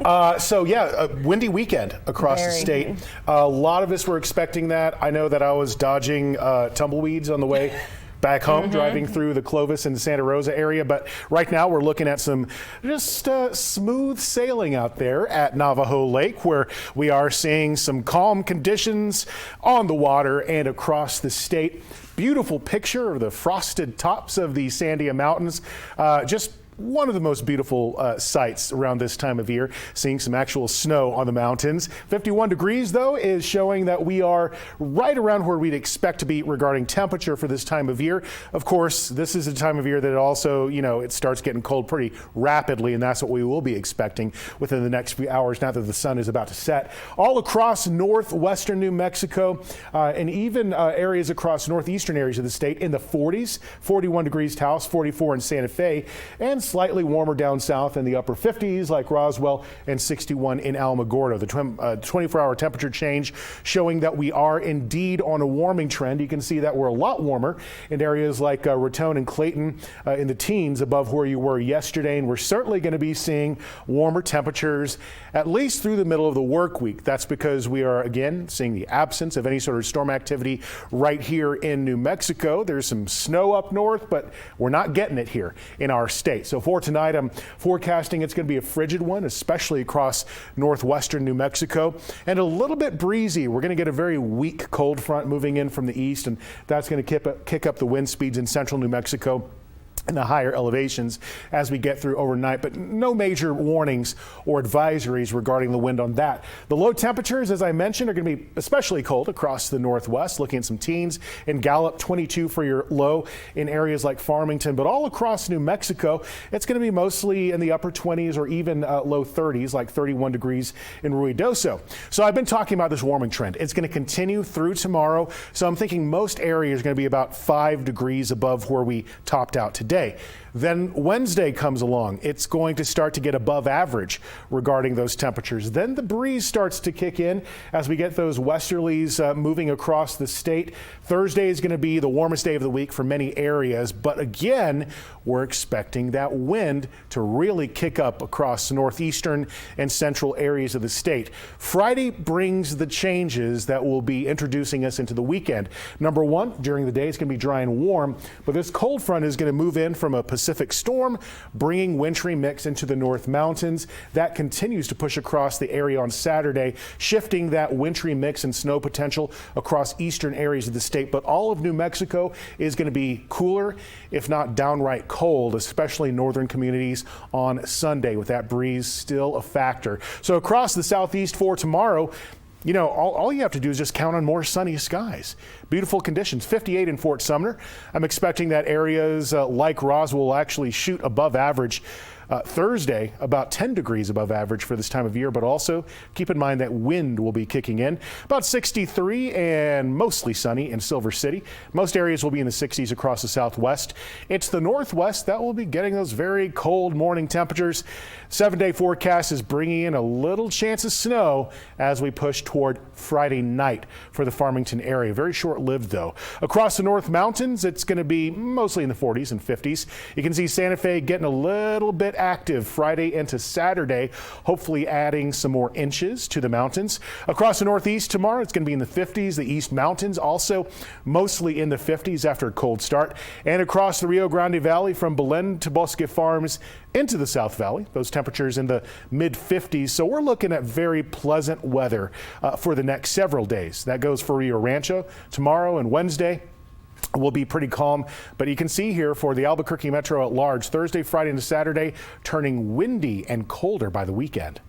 Windy weekend across the state. A lot of us were expecting that. I know that I was dodging tumbleweeds on the way back home, driving through the Clovis and Santa Rosa area. But right now we're looking at some just smooth sailing out there at Navajo Lake, where we are seeing some calm conditions on the water and across the state. Beautiful picture of the frosted tops of the Sandia Mountains. Just one of the most beautiful sights around this time of year, seeing some actual snow on the mountains. 51 degrees, though, is showing that we are right around where we'd expect to be regarding temperature for this time of year. Of course, this is a time of year that also, it starts getting cold pretty rapidly, and that's what we will be expecting within the next few hours now that the sun is about to set. All across northwestern New Mexico and even areas across northeastern areas of the state in the 40s, 41 degrees Taos, 44 in Santa Fe, and slightly warmer down south in the upper 50s like Roswell, and 61 in Alamogordo. The 24-hour temperature change showing that we are indeed on a warming trend. You can see that we're a lot warmer in areas like Raton and Clayton in the teens above where you were yesterday, and we're certainly going to be seeing warmer temperatures at least through the middle of the work week. That's because we are again seeing the absence of any sort of storm activity right here in New Mexico. There's some snow up north, but we're not getting it here in our state. So for tonight, I'm forecasting it's going to be a frigid one, especially across northwestern New Mexico, and a little bit breezy. We're going to get a very weak cold front moving in from the east, and that's going to kick up the wind speeds in central New Mexico and the higher elevations as we get through overnight, but no major warnings or advisories regarding the wind on that. The low temperatures, as I mentioned, are going to be especially cold across the northwest, looking at some teens in Gallup, 22 for your low in areas like Farmington, but all across New Mexico, it's going to be mostly in the upper 20s or even low 30s, like 31 degrees in Ruidoso. So I've been talking about this warming trend. It's going to continue through tomorrow. So I'm thinking most areas are going to be about 5 degrees above where we topped out today. Then Wednesday comes along. It's going to start to get above average regarding those temperatures. Then the breeze starts to kick in as we get those westerlies moving across the state. Thursday is going to be the warmest day of the week for many areas, but again, we're expecting that wind to really kick up across northeastern and central areas of the state. Friday brings the changes that will be introducing us into the weekend. Number one, during the day it's going to be dry and warm, but this cold front is going to move in from a Pacific storm, bringing wintry mix into the North Mountains. That continues to push across the area on Saturday, shifting that wintry mix and snow potential across eastern areas of the state. But all of New Mexico is going to be cooler, if not downright cold, especially northern communities on Sunday, with that breeze still a factor. So across the southeast for tomorrow, all you have to do is just count on more sunny skies. Beautiful conditions, 58 in Fort Sumner. I'm expecting that areas like Roswell will actually shoot above average Thursday, about 10 degrees above average for this time of year, but also keep in mind that wind will be kicking in. About 63 and mostly sunny in Silver City. Most areas will be in the 60s across the southwest. It's the northwest that will be getting those very cold morning temperatures. 7-day forecast is bringing in a little chance of snow as we push toward Friday night for the Farmington area. Very short-lived, though. Across the North Mountains, it's going to be mostly in the 40s and 50s. You can see Santa Fe getting a little bit active Friday into Saturday, hopefully adding some more inches to the mountains. Across the northeast tomorrow, it's going to be in the 50s. The East Mountains also mostly in the 50s after a cold start. And across the Rio Grande Valley from Belen to Bosque Farms into the South Valley, those temperatures in the mid 50s. So we're looking at very pleasant weather for the next several days. That goes for Rio Rancho tomorrow and Wednesday. Will be pretty calm, but you can see here for the Albuquerque Metro at large, Thursday, Friday, and Saturday turning windy and colder by the weekend.